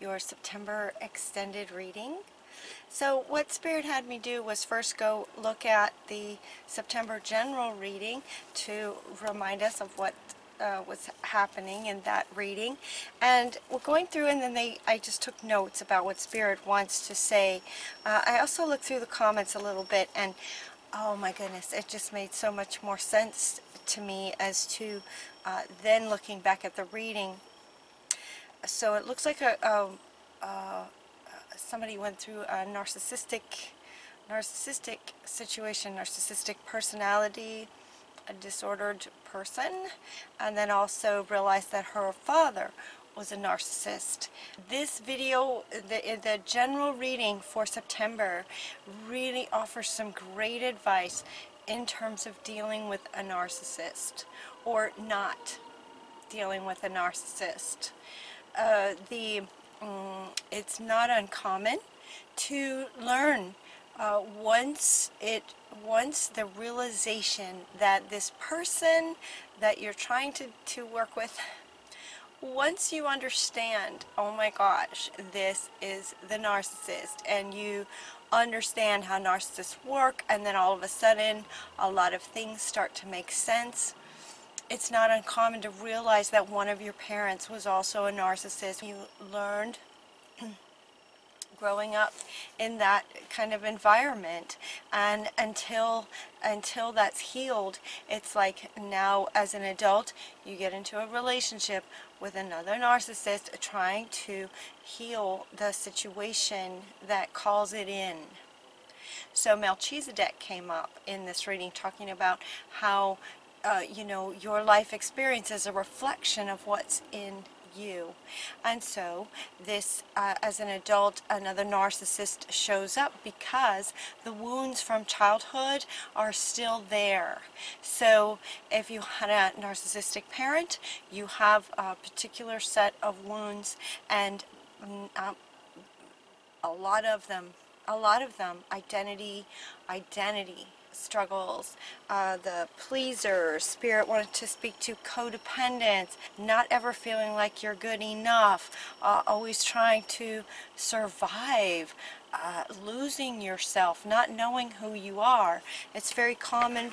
your September extended reading. So what Spirit had me do was first go look at the September general reading to remind us of what was happening in that reading, and we're going through, and then I just took notes about what Spirit wants to say. I also looked through the comments a little bit, and oh my goodness, it just made so much more sense to me as to then looking back at the reading. So it looks like somebody went through a narcissistic situation, narcissistic personality, a disordered person, and then also realized that her father was a narcissist. This video, the general reading for September, really offers some great advice in terms of dealing with a narcissist or not dealing with a narcissist. It's not uncommon to learn once the realization that this person that you're trying to work with, once you understand, oh my gosh, this is the narcissist, and you understand how narcissists work, and then all of a sudden a lot of things start to make sense. It's not uncommon to realize that one of your parents was also a narcissist. You learned growing up in that kind of environment, and until that's healed, it's like now as an adult you get into a relationship with another narcissist trying to heal the situation that calls it in. So Melchizedek came up in this reading talking about how you know, your life experience is a reflection of what's in you. And so this, as an adult, another narcissist shows up because the wounds from childhood are still there. So if you had a narcissistic parent, you have a particular set of wounds, and a lot of them, identity struggles, the pleaser. Spirit wanted to speak to codependence, not ever feeling like you're good enough, always trying to survive, losing yourself, not knowing who you are. It's very common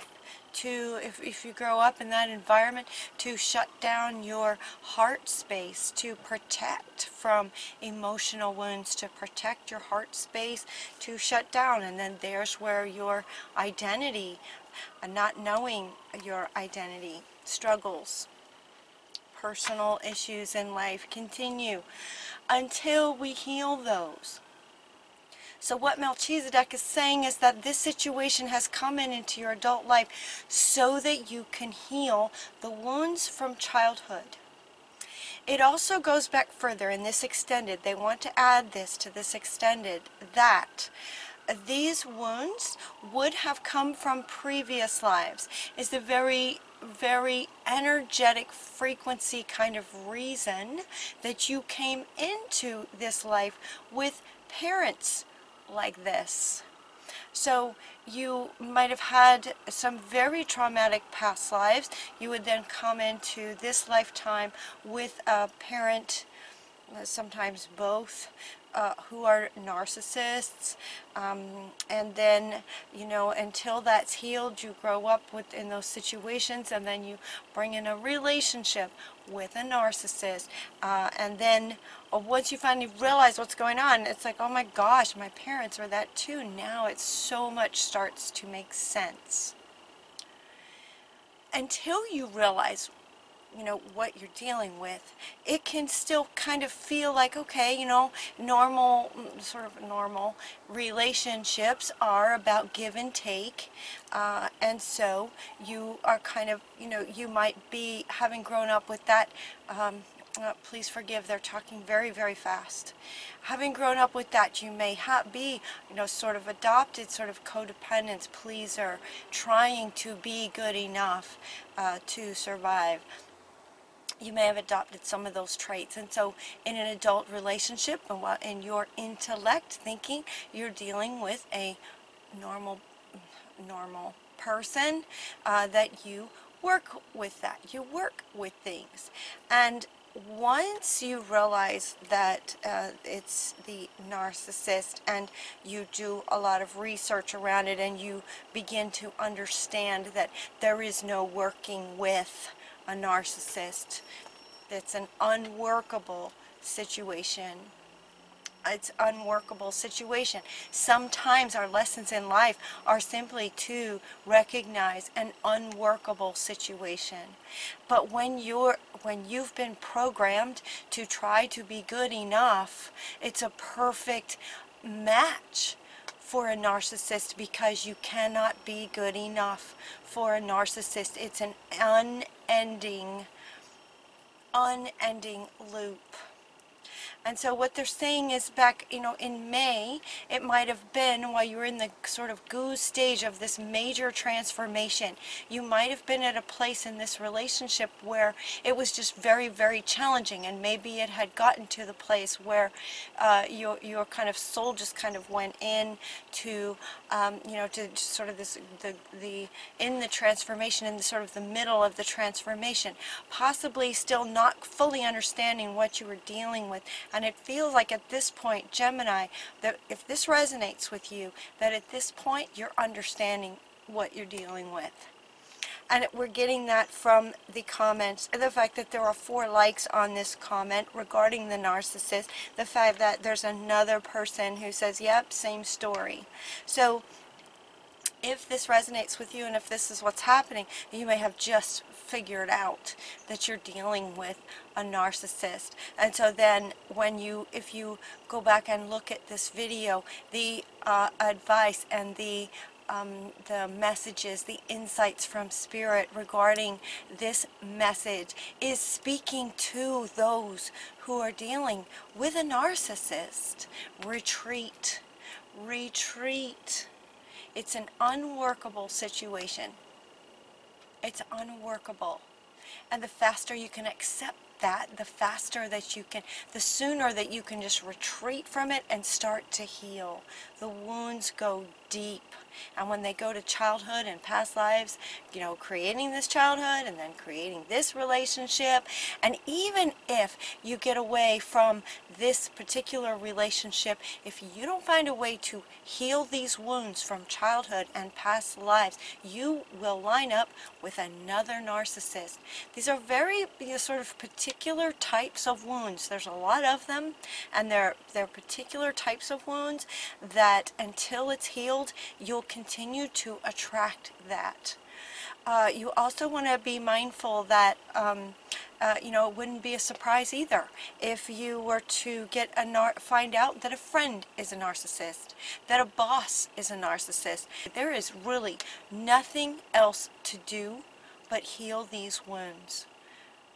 to, if you grow up in that environment, to shut down your heart space, to protect from emotional wounds, to protect your heart space, to shut down. And then there's where your identity, not knowing your identity, struggles, personal issues in life continue until we heal those. So what Melchizedek is saying is that this situation has come into your adult life so that you can heal the wounds from childhood. It also goes back further in this extended. They want to add this to this extended, that these wounds would have come from previous lives. Is the very energetic frequency kind of reason that you came into this life with parents like this. So you might have had some very traumatic past lives. You would then come into this lifetime with a parent, sometimes both, who are narcissists, and then, you know, until that's healed, you grow up in those situations, and then you bring in a relationship with a narcissist, and then once you finally realize what's going on, it's like, oh my gosh, my parents were that too. Now it so much starts to make sense. Until you realize, you know, what you're dealing with, it can still kind of feel like, okay, you know, normal relationships are about give and take, and so you are kind of, you know, you might be having grown up with that, please forgive, they're talking very, very fast. Having grown up with that, you may be, you know, sort of adopted, sort of codependence, pleaser, trying to be good enough to survive. You may have adopted some of those traits, and so in an adult relationship, and in your intellect thinking, you're dealing with a normal person, that you work with, you work with things, and once you realize that it's the narcissist, and you do a lot of research around it, and you begin to understand that there is no working with a narcissist, it's an unworkable situation. It's unworkable situation. Sometimes our lessons in life are simply to recognize an unworkable situation. But when you've been programmed to try to be good enough, it's a perfect match for a narcissist, because you cannot be good enough for a narcissist. It's an unending loop. And so what they're saying is, back, in May, it might have been while you were in the sort of goose stage of this major transformation. You might have been at a place in this relationship where it was just very, very challenging, and maybe it had gotten to the place where your kind of soul just kind of went in to, to sort of this, in the transformation, in the sort of the middle of the transformation, possibly still not fully understanding what you were dealing with. And it feels like at this point, Gemini, that if this resonates with you, that at this point you're understanding what you're dealing with. And we're getting that from the comments, the fact that there are 4 likes on this comment regarding the narcissist, the fact that there's another person who says, yep, same story. So if this resonates with you, and if this is what's happening, you may have just figured out that you're dealing with a narcissist. And so then if you go back and look at this video, the advice and the messages, the insights from Spirit regarding this message is speaking to those who are dealing with a narcissist. Retreat. Retreat. It's an unworkable situation. It's unworkable. And the faster you can accept that, the faster that you can, the sooner that you can just retreat from it and start to heal. The wounds go deep. And when they go to childhood and past lives, creating this childhood and then creating this relationship, and even if you get away from this particular relationship, if you don't find a way to heal these wounds from childhood and past lives, you will line up with another narcissist. These are very sort of particular types of wounds. There's a lot of them, and they're particular types of wounds that until it's healed, you'll continue to attract that. You also want to be mindful that it wouldn't be a surprise either if you were to find out that a friend is a narcissist, that a boss is a narcissist. There is really nothing else to do but heal these wounds,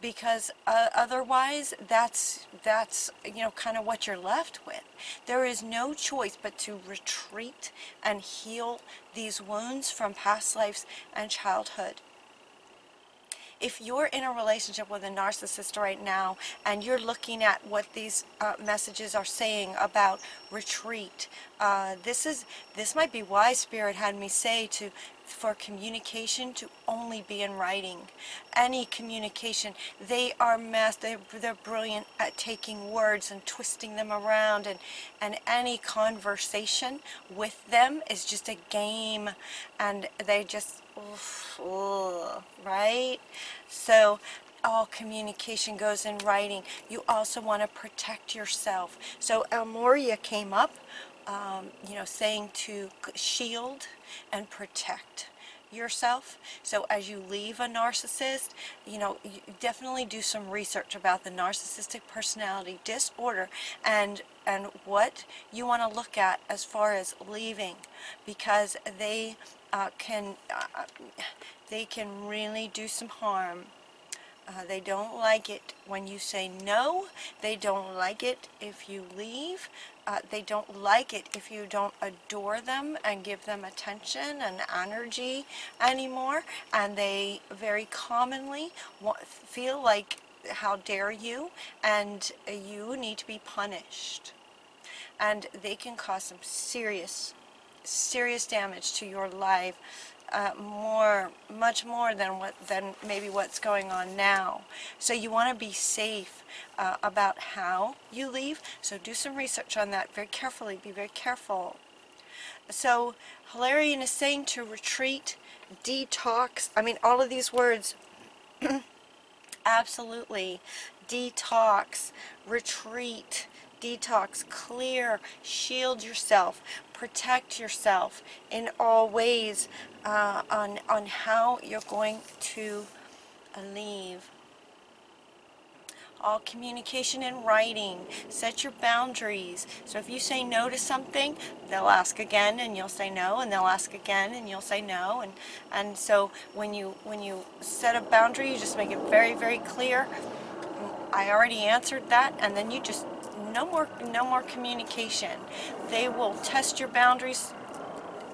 because otherwise that's kind of what you're left with. There is no choice but to retreat and heal these wounds from past lives and childhood. If you're in a relationship with a narcissist right now, and you're looking at what these messages are saying about retreat, this might be why Spirit had me say for communication to only be in writing. Any communication, they're brilliant at taking words and twisting them around, and any conversation with them is just a game, and they just, right? So all communication goes in writing. You also want to protect yourself. So Elmoria came up, saying to shield and protect yourself. So as you leave a narcissist, you definitely do some research about the narcissistic personality disorder and what you want to look at as far as leaving, because they can really do some harm. They don't like it when you say no. They don't like it if you leave. They don't like it if you don't adore them and give them attention and energy anymore. And they very commonly feel like, how dare you, and you need to be punished. And they can cause some serious damage to your life, much more than maybe what's going on now. So you want to be safe about how you leave. So do some research on that very carefully. Be very careful. So Hilarion is saying to retreat, detox. I mean, all of these words, absolutely. Detox, retreat, detox, clear, shield yourself, protect yourself in all ways on how you're going to leave. All communication in writing. Set your boundaries. So if you say no to something, they'll ask again and you'll say no, and they'll ask again and you'll say no, and so when you set a boundary, you just make it very, very clear. I already answered that, and then you just no more communication. They will test your boundaries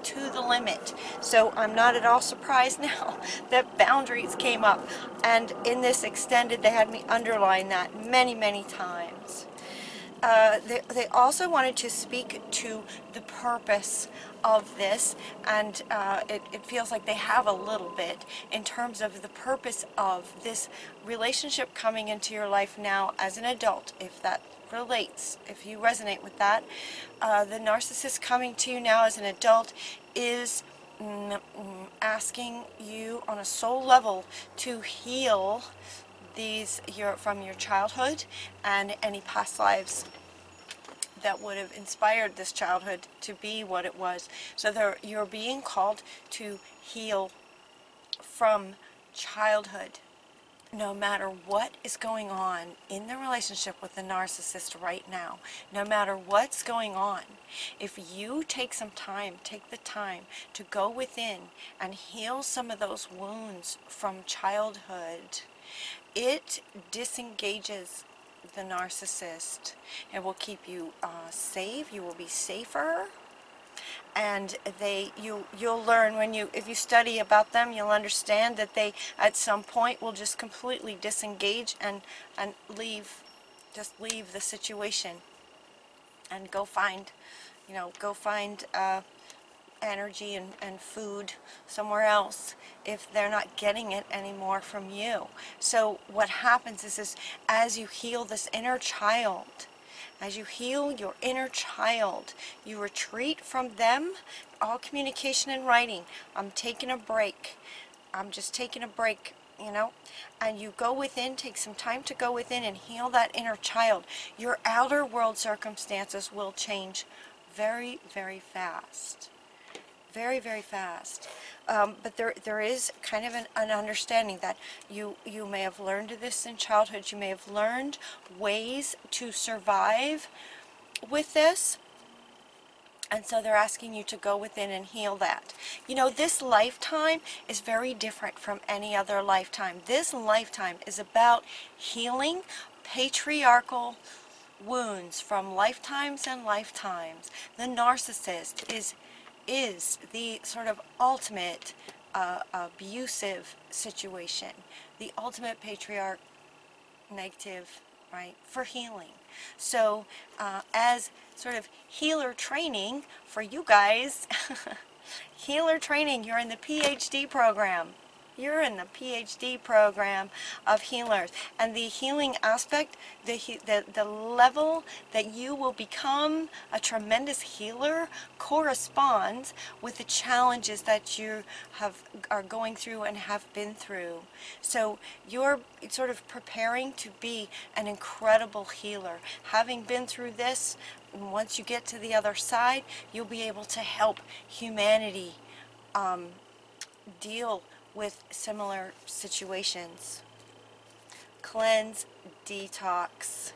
to the limit. So I'm not at all surprised now that boundaries came up, and in this extended they had me underline that many times. They also wanted to speak to the purpose of this, and it feels like they have a little bit in terms of the purpose of this relationship coming into your life now as an adult, if that relates, if you resonate with that. The narcissist coming to you now as an adult is asking you on a soul level to heal from your childhood and any past lives that would have inspired this childhood to be what it was. So you're being called to heal from childhood. No matter what is going on in the relationship with the narcissist right now, no matter what's going on, if you take the time to go within and heal some of those wounds from childhood, it disengages the narcissist. It will keep you safe. You will be safer. And you'll learn if you study about them, you'll understand that they at some point will just completely disengage and leave the situation and go find energy and food somewhere else if they're not getting it anymore from you. So what happens is as you heal this inner child, as you heal your inner child, you retreat from them. All communication in writing. I'm taking a break. I'm just taking a break, and you go within, take some time to go within and heal that inner child. Your outer world circumstances will change very, very fast. Very, very fast. But there is kind of an understanding that you may have learned this in childhood. You may have learned ways to survive with this. And so they're asking you to go within and heal that. This lifetime is very different from any other lifetime. This lifetime is about healing patriarchal wounds from lifetimes and lifetimes. The narcissist is the sort of ultimate abusive situation, the ultimate patriarch negative, right, for healing. So as sort of healer training for you guys, healer training, you're in the PhD program. You're in the PhD program of healers, and the healing aspect, the level that you will become a tremendous healer corresponds with the challenges that you are going through and have been through. So you're sort of preparing to be an incredible healer. Having been through this, once you get to the other side, you'll be able to help humanity deal with similar situations. Cleanse, detox.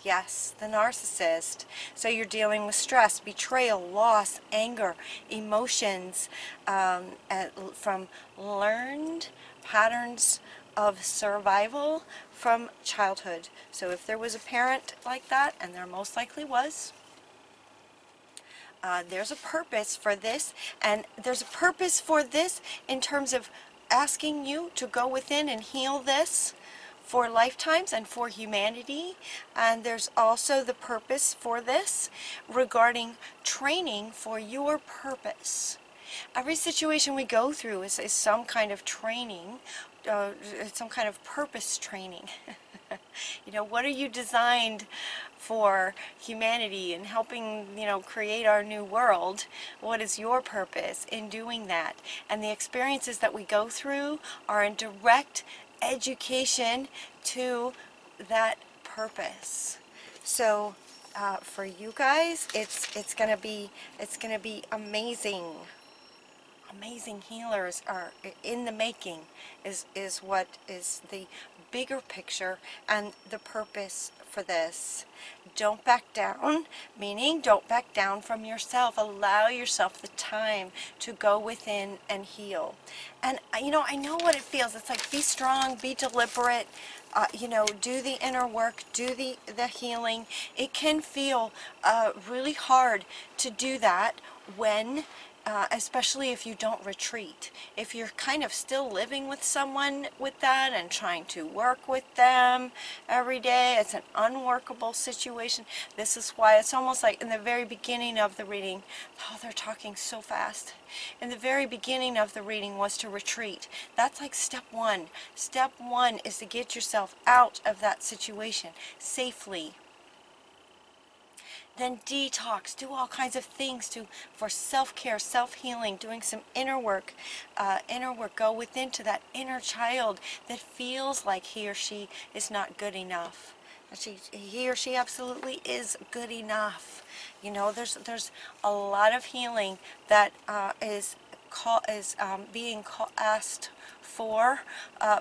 Yes, the narcissist. So you're dealing with stress, betrayal, loss, anger, emotions from learned patterns of survival from childhood. So if there was a parent like that, and there most likely was, there's a purpose for this, and there's a purpose for this in terms of asking you to go within and heal this for lifetimes and for humanity. And there's also the purpose for this regarding training for your purpose. Every situation we go through is some kind of training, some kind of purpose training. You know, what are you designed for humanity and helping, you know, create our new world? What is your purpose in doing that? And the experiences that we go through are in direct education to that purpose. So for you guys, it's gonna be amazing. Amazing healers are in the making, is what is the bigger picture and the purpose for this. Don't back down, meaning don't back down from yourself. Allow yourself the time to go within and heal. And you know, I know what it feels. It's like, be strong, be deliberate, you know, do the inner work, do the healing. It can feel really hard to do that when especially if you don't retreat. If you're kind of still living with someone with that and trying to work with them every day, it's an unworkable situation. This is why it's almost like in the very beginning of the reading, oh, they're talking so fast. In the very beginning of the reading was to retreat. That's like step one. Step one is to get yourself out of that situation safely. Then detox, do all kinds of things for self-care, self-healing, doing some inner work, go within to that inner child that feels like he or she is not good enough. He or she absolutely is good enough. You know, there's a lot of healing that is being asked for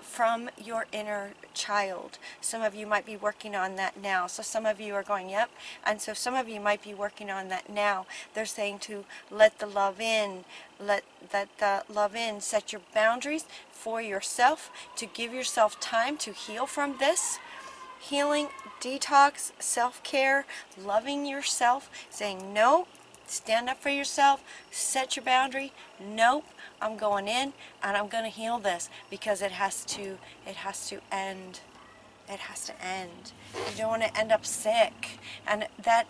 from your inner child. Some of you might be working on that now. So some of you are going, yep. And so some of you might be working on that now. They're saying to let the love in, let the love in, set your boundaries for yourself, to give yourself time to heal from this. Healing, detox, self-care, loving yourself, saying no. Stand up for yourself, set your boundary. Nope, I'm going in and I'm going to heal this because it has to end. It has to end. You don't want to end up sick. And that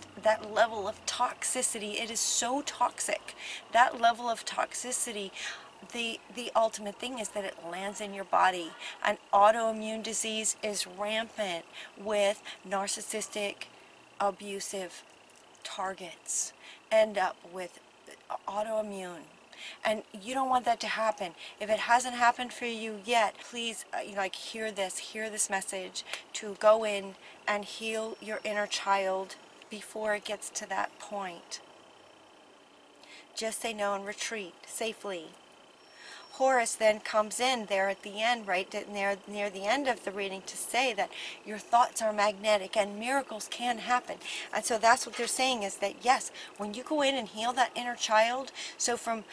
level of toxicity, it is so toxic. That level of toxicity, the ultimate thing is that it lands in your body. An autoimmune disease is rampant with narcissistic, abusive targets. End up with autoimmune, and you don't want that to happen. If it hasn't happened for you yet, please you know, like hear this message to go in and heal your inner child before it gets to that point. Just say no and retreat safely. Horus then comes in there at the end, right near the end of the reading, to say that your thoughts are magnetic and miracles can happen. And so that's what they're saying, is that yes, when you go in and heal that inner child, so from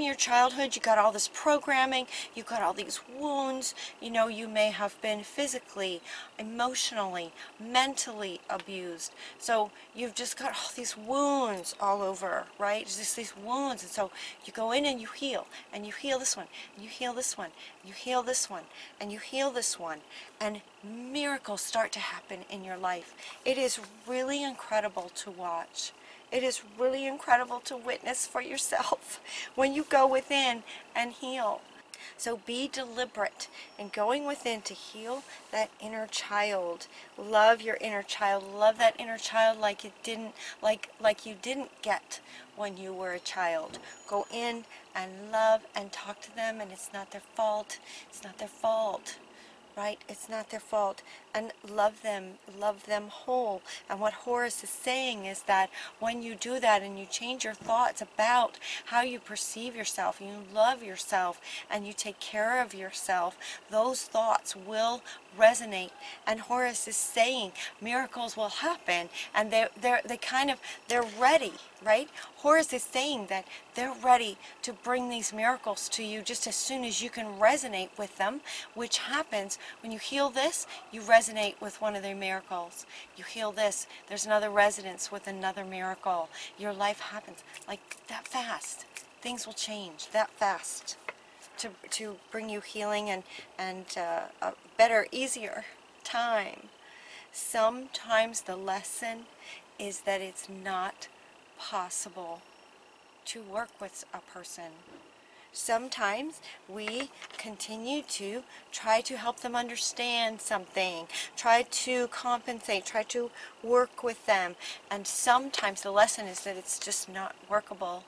your childhood you got all this programming, you got all these wounds, you know, you may have been physically, emotionally, mentally abused. So you've just got all these wounds all over, right? It's just these wounds. And so you go in and you heal this one, you heal this one, you heal this one, and you heal this one, and miracles start to happen in your life. It is really incredible to watch. It is really incredible to witness for yourself when you go within and heal. So be deliberate in going within to heal that inner child. Love your inner child. Love that inner child like you didn't get when you were a child. Go in and love and talk to them, and it's not their fault. It's not their fault. Right? It's not their fault. And love them whole. And what Horus is saying is that when you do that and you change your thoughts about how you perceive yourself, and you love yourself, and you take care of yourself, those thoughts will resonate. And Horus is saying miracles will happen, and they're ready, right? Horus is saying that they're ready to bring these miracles to you just as soon as you can resonate with them, which happens when you heal this, you resonate with one of their miracles. You heal this, there's another resonance with another miracle. Your life happens like that fast. Things will change that fast to bring you healing and a better, easier time. Sometimes the lesson is that it's not possible. to work with a person. Sometimes we continue to try to help them understand something, try to compensate, try to work with them, and sometimes the lesson is that it's just not workable.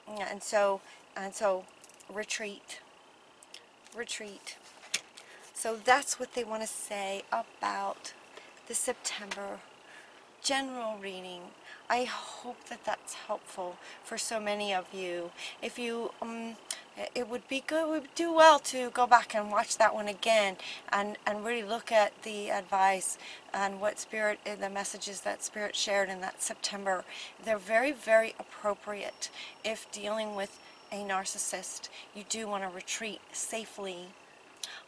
And so retreat. Retreat. So that's what they want to say about the September general reading. I hope that that's helpful for so many of you. If you, it would be good, we would do well to go back and watch that one again and really look at the advice and what Spirit, the messages that Spirit shared in that September. They're very, very appropriate if dealing with a narcissist. You do want to retreat safely.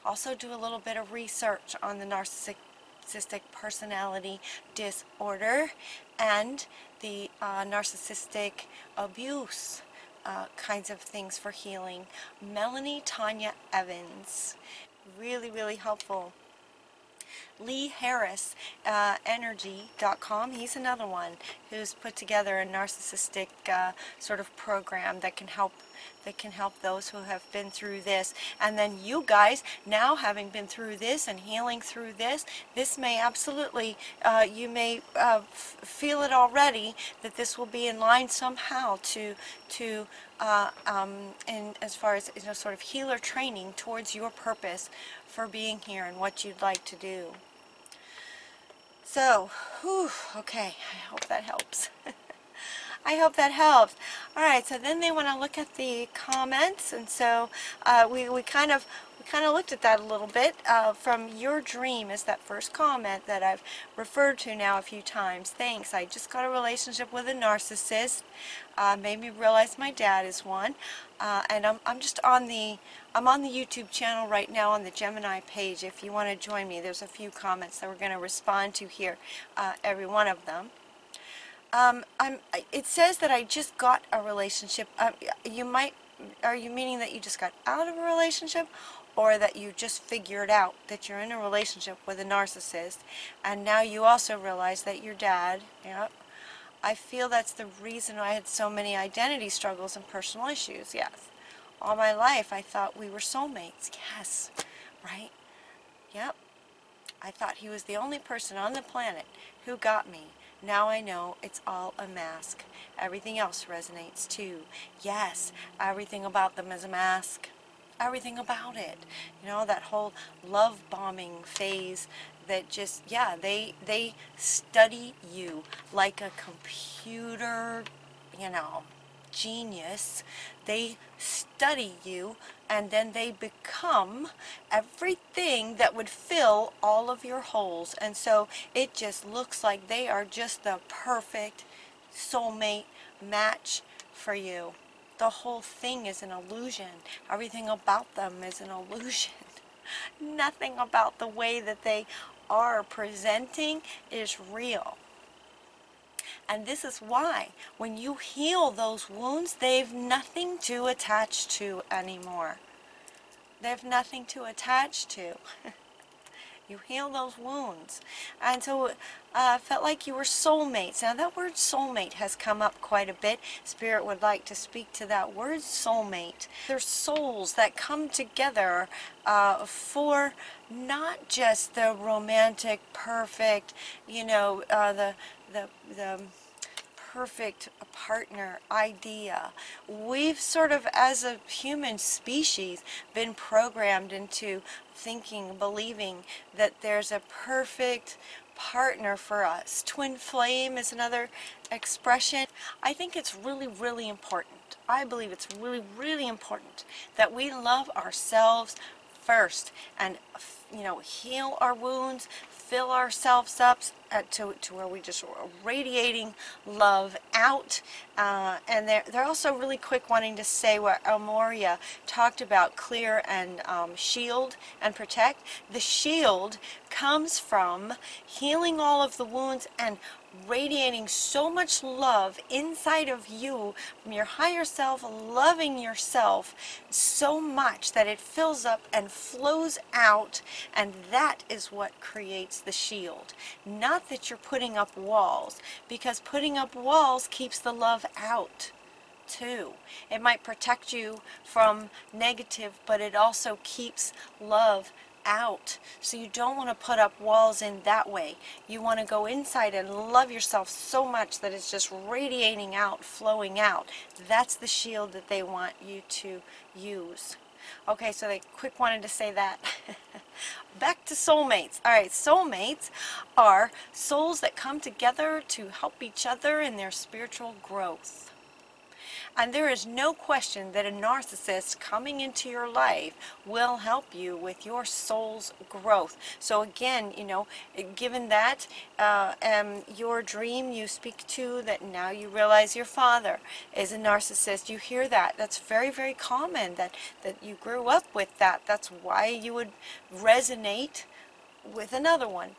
Also do a little bit of research on the narcissistic personality disorder and the narcissistic abuse kinds of things for healing. Melanie Tanya Evans, really, really helpful. Lee Harris, energy.com, he's another one who's put together a narcissistic sort of program that can help those who have been through this. And then you guys, now having been through this and healing through this may absolutely, you may feel it already, that this will be in line somehow to in as far as, you know, sort of healer training towards your purpose for being here and what you'd like to do. So, whew, okay, I hope that helps. I hope that helps. All right, so then they want to look at the comments, and so we kind of looked at that a little bit. From Your Dream is that first comment that I've referred to now a few times. Thanks. I just got a relationship with a narcissist. Made me realize my dad is one. And I'm just on the YouTube channel right now on the Gemini page. If you want to join me, there's a few comments that we're going to respond to here, every one of them. It says that I just got a relationship. Are you meaning that you just got out of a relationship, or that you just figured out that you're in a relationship with a narcissist, and now you also realize that your dad, yeah, I feel that's the reason I had so many identity struggles and personal issues. Yes. All my life I thought we were soulmates. Yes. Right? Yep. I thought he was the only person on the planet who got me. Now I know it's all a mask. Everything else resonates too. Yes, everything about them is a mask. Everything about it. You know, that whole love bombing phase that just, yeah, they study you like a computer, you know, genius. They study you, and then they become everything that would fill all of your holes. And so it just looks like they are just the perfect soulmate match for you. The whole thing is an illusion. Everything about them is an illusion. Nothing about the way that they are presenting is real. And this is why when you heal those wounds, they've nothing to attach to anymore. They've nothing to attach to. You heal those wounds. And so felt like you were soulmates. Now that word soulmate has come up quite a bit. Spirit would like to speak to that word soulmate. They're souls that come together for not just the romantic, perfect, you know, the perfect partner idea. We've sort of, as a human species, been programmed into thinking, believing that there's a perfect partner for us. Twin flame is another expression. I think it's really, really important. I believe it's really, really important that we love ourselves first and, you know, heal our wounds, fill ourselves up to where we just are radiating love out. And they're also really quick wanting to say what Elmoria talked about, clear and shield and protect. The shield comes from healing all of the wounds and radiating so much love inside of you from your higher self, loving yourself so much that it fills up and flows out, and that is what creates the shield. Not that you're putting up walls, because putting up walls keeps the love out. too. It might protect you from negative, but it also keeps love out. So you don't want to put up walls in that way. You want to go inside and love yourself so much that it's just radiating out, flowing out. That's the shield that they want you to use. Okay, so they quick wanted to say that. Back to soulmates. All right, soulmates are souls that come together to help each other in their spiritual growth. And there is no question that a narcissist coming into your life will help you with your soul's growth. So again, you know, given that your dream you speak to, that now you realize your father is a narcissist, you hear that. That's very, very common that you grew up with that. That's why you would resonate with another one.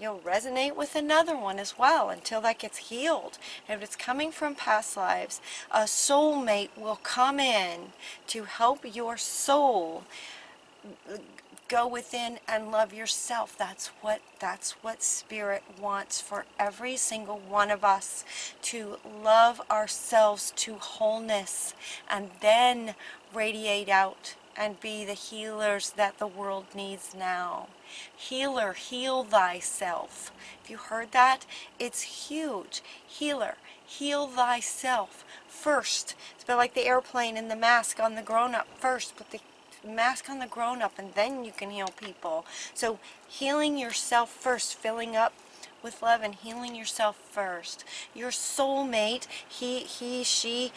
You'll resonate with another one as well until that gets healed. If it's coming from past lives, a soulmate will come in to help your soul go within and love yourself. That's what Spirit wants for every single one of us, to love ourselves to wholeness and then radiate out and be the healers that the world needs now. Healer, heal thyself. If you heard that, it's huge. Healer, heal thyself first. It's a bit like the airplane and the mask on the grown-up first. Put the mask on the grown-up and then you can heal people. So healing yourself first, filling up with love and healing yourself first. Your soulmate, she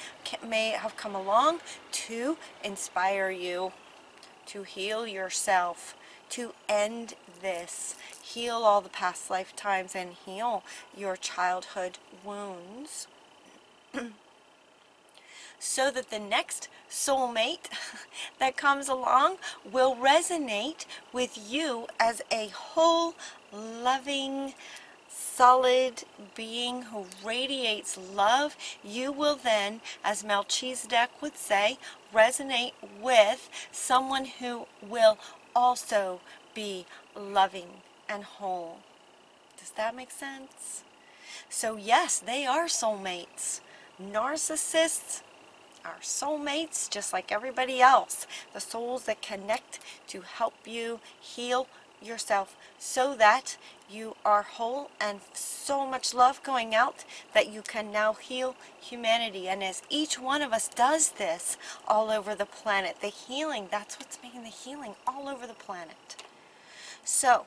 may have come along to inspire you, to heal yourself, to end this, heal all the past lifetimes and heal your childhood wounds, so that the next soulmate that comes along will resonate with you as a whole, loving, solid being who radiates love. You will then, as Melchizedek would say, resonate with someone who will also be loving and whole. Does that make sense? So yes, they are soulmates. Narcissists are soulmates just like everybody else. The souls that connect to help you heal yourself so that you are whole and so much love going out that you can now heal humanity. And as each one of us does this all over the planet, the healing, that's what's making the healing all over the planet. So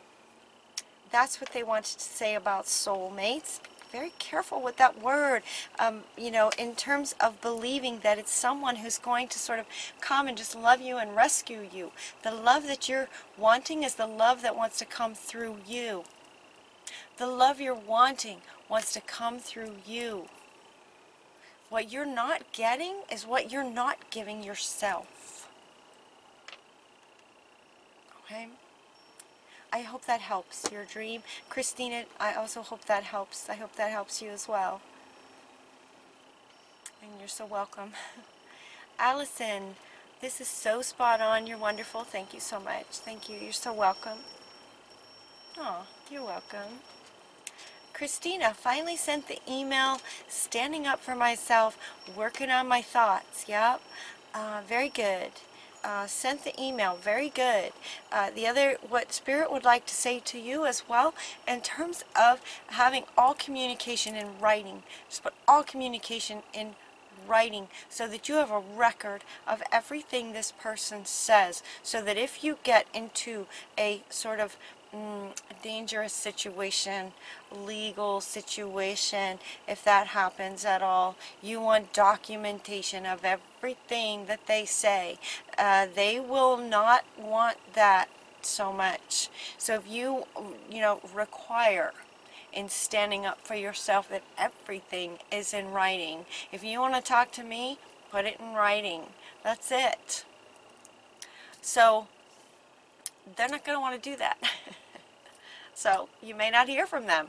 that's what they wanted to say about soulmates. Very careful with that word, you know, in terms of believing that it's someone who's going to sort of come and just love you and rescue you. The love that you're wanting is the love that wants to come through you. The love you're wanting wants to come through you. What you're not getting is what you're not giving yourself. Okay? I hope that helps your dream. Christina, I also hope that helps. I hope that helps you as well. And you're so welcome. Allison, this is so spot on. You're wonderful. Thank you so much. Thank you. You're so welcome. Oh, you're welcome. Christina, finally sent the email, standing up for myself, working on my thoughts. Yep. Very good. Sent the email. Very good. The other, what Spirit would like to say to you as well, in terms of having all communication in writing, just put all communication in writing so that you have a record of everything this person says, so that if you get into a sort of dangerous situation, legal situation, if that happens at all, you want documentation of everything that they say. They will not want that so much. So if you require in standing up for yourself that everything is in writing. If you want to talk to me, put it in writing. That's it. So they're not going to want to do that. So you may not hear from them,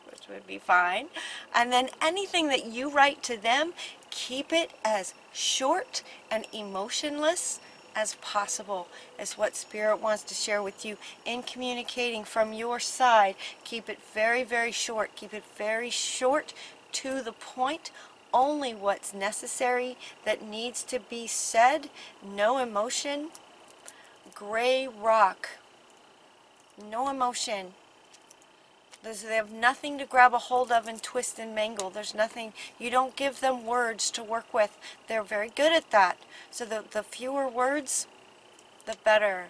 which would be fine. And then anything that you write to them, keep it as short and emotionless as possible, is what Spirit wants to share with you in communicating from your side. Keep it very, very short. Keep it very short, to the point, only what's necessary that needs to be said. No emotion. Gray rock. No emotion. They have nothing to grab a hold of and twist and mangle. There's nothing. You don't give them words to work with. They're very good at that. So the fewer words, the better.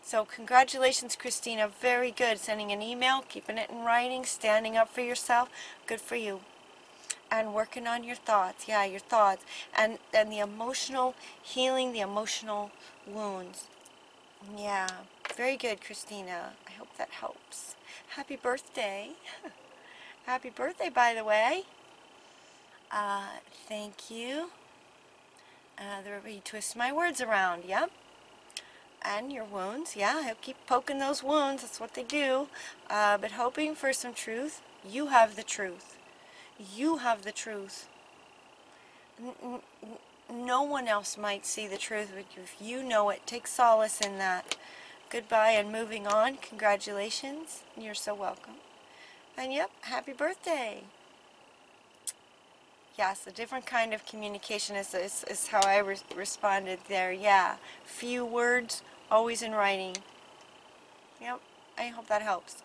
So congratulations, Christina. Very good. Sending an email, keeping it in writing, standing up for yourself. Good for you. And working on your thoughts. Yeah, your thoughts. And the emotional healing, the emotional wounds. Yeah. Very good, Christina. I hope that helps. Happy birthday. Happy birthday, by the way. Thank you. You twist my words around. Yep. And your wounds. Yeah, I'll keep poking those wounds. That's what they do. But hoping for some truth. You have the truth. You have the truth. No one else might see the truth, but if you know it, take solace in that. Goodbye and moving on. Congratulations. You're so welcome. And yep, happy birthday. Yes, a different kind of communication is how I responded there. Yeah, few words, always in writing. Yep, I hope that helps.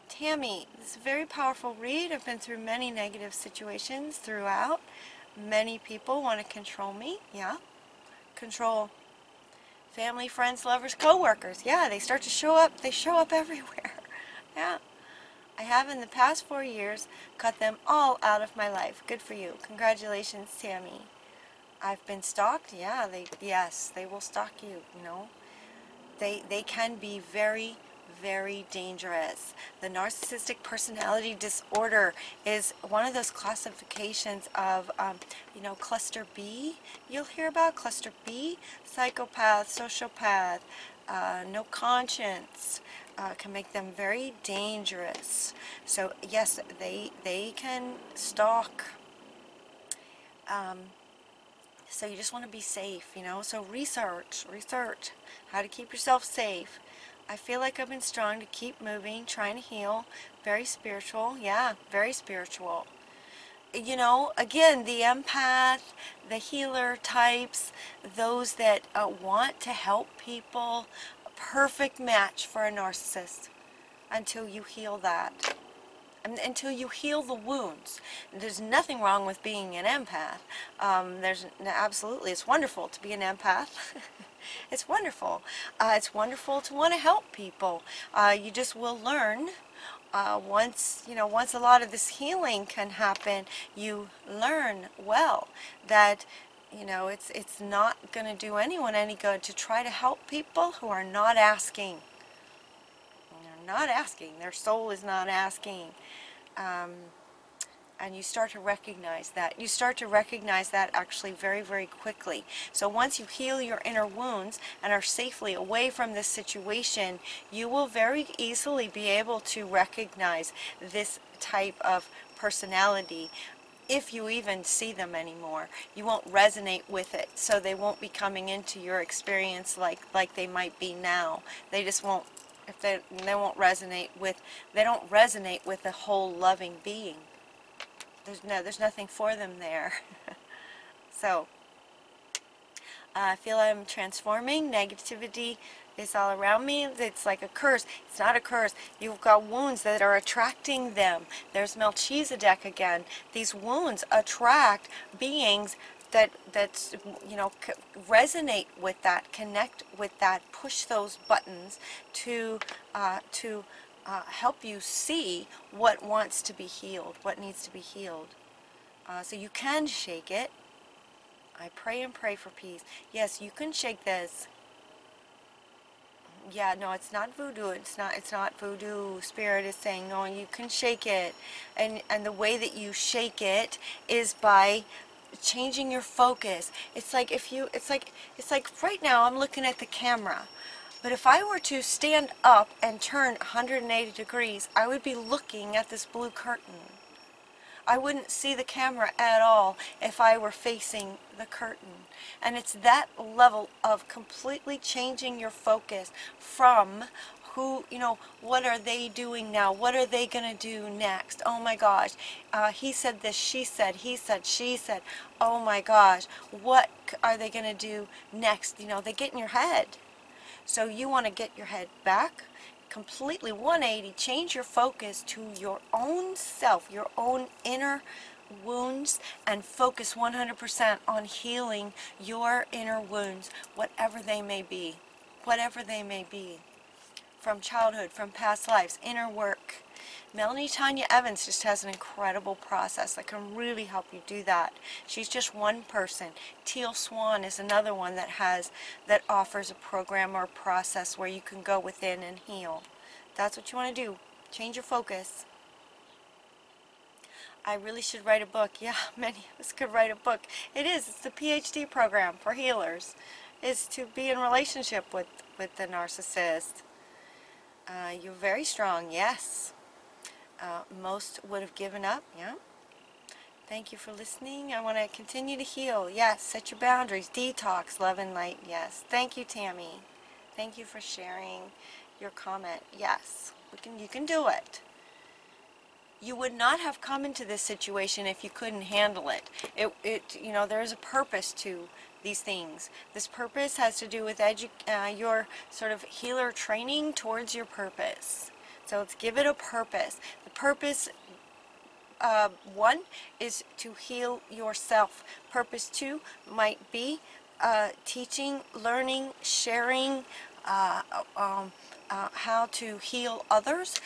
Tammy, this is a very powerful read. I've been through many negative situations throughout. Many people want to control me. Yeah, control. Family, friends, lovers, co-workers. Yeah, they start to show up. They show up everywhere. Yeah. I have in the past 4 years cut them all out of my life. Good for you. Congratulations, Tammy. I've been stalked. Yeah, yes, they will stalk you, you know. They can be very, very dangerous. The narcissistic personality disorder is one of those classifications of, you know, cluster B. You'll hear about cluster B, psychopath, sociopath, no conscience, can make them very dangerous. So yes, they can stalk. So you just want to be safe, you know. So research how to keep yourself safe. I feel like I've been strong to keep moving, trying to heal. Very spiritual. Yeah, very spiritual. You know, again, the empath, the healer types, those that want to help people, a perfect match for a narcissist until you heal that. Until you heal the wounds. There's nothing wrong with being an empath. Absolutely, it's wonderful to be an empath. It's wonderful. It's wonderful to want to help people. You just will learn once a lot of this healing can happen. You learn well that it's not going to do anyone any good to try to help people who are not asking. They're not asking. Their soul is not asking. And you start to recognize that. You start to recognize that actually very, very quickly. So once you heal your inner wounds and are safely away from this situation, you will very easily be able to recognize this type of personality. If you even see them anymore, you won't resonate with it. So they won't be coming into your experience like they might be now. They just won't. If they won't resonate with. They don't resonate with a whole loving being. There's nothing for them there. So I feel I'm transforming. Negativity is all around me. It's like a curse. It's not a curse. You've got wounds that are attracting them. There's Melchizedek again. These wounds attract beings that resonate with that, connect with that, push those buttons to help you see what wants to be healed, what needs to be healed. So you can shake it. I pray and pray for peace. Yes, you can shake this. Yeah, no, it's not voodoo. It's not voodoo. Spirit is saying, no, you can shake it. And the way that you shake it is by changing your focus. It's like right now I'm looking at the camera. But if I were to stand up and turn 180 degrees, I would be looking at this blue curtain. I wouldn't see the camera at all if I were facing the curtain. And it's that level of completely changing your focus from who, what are they doing now? What are they going to do next? Oh my gosh, he said this, she said, he said, she said. Oh my gosh, what are they going to do next? They get in your head. So you want to get your head back, completely 180, change your focus to your own self, your own inner wounds, and focus 100% on healing your inner wounds, whatever they may be. Whatever they may be. From childhood, from past lives, inner work. Melanie Tanya Evans just has an incredible process that can really help you do that. She's just one person. Teal Swan is another one that offers a program or a process where you can go within and heal. That's what you want to do. Change your focus. I really should write a book. Yeah, many of us could write a book. It is. It's the PhD program for healers. Is to be in relationship with the narcissist. You're very strong. Yes. Most would have given up. Yeah. Thank you for listening. I want to continue to heal. Yes. Set your boundaries. Detox. Love and light. Yes. Thank you, Tammy. Thank you for sharing your comment. Yes. You can do it. You would not have come into this situation if you couldn't handle it. There is a purpose to these things. This purpose has to do with your sort of healer training towards your purpose. So let's give it a purpose. The purpose, one, is to heal yourself. Purpose two might be teaching, learning, sharing, how to heal others,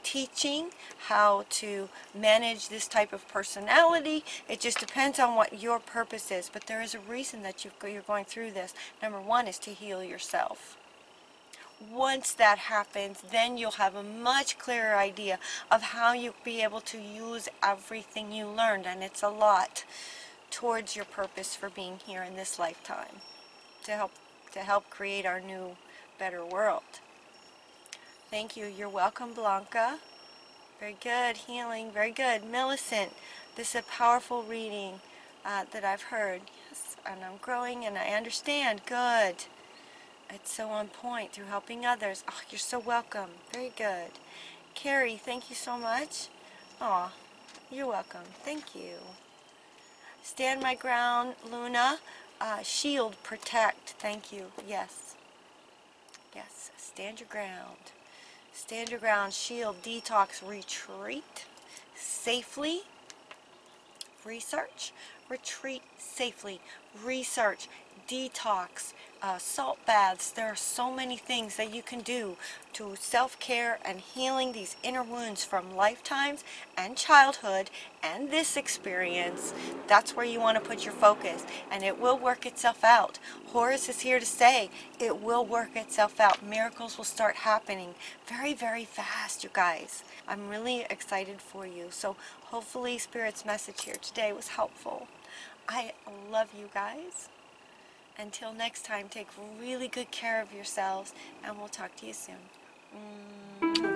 teaching how to manage this type of personality. It just depends on what your purpose is, but there is a reason that you're going through this. Number one is to heal yourself. Once that happens, then you'll have a much clearer idea of how you'll be able to use everything you learned, and it's a lot, towards your purpose for being here in this lifetime to help create our new, better world. Thank you. You're welcome, Blanca. Very good. Healing. Very good. Millicent, this is a powerful reading that I've heard. Yes, and I'm growing and I understand. Good. It's so on point through helping others. Oh, you're so welcome. Very good. Carrie, thank you so much. Aw, you're welcome. Thank you. Stand my ground, Luna. Shield, protect. Thank you. Yes. Yes. Stand your ground. Stand your ground. Shield, detox, retreat safely. Research, retreat safely. Research, detox, salt baths. There are so many things that you can do to self-care and healing these inner wounds from lifetimes and childhood and this experience. That's where you want to put your focus, and it will work itself out. Horus is here to say it will work itself out. Miracles will start happening very, very fast, you guys. I'm really excited for you. So hopefully Spirit's message here today was helpful. I love you guys. Until next time, take really good care of yourselves, and we'll talk to you soon.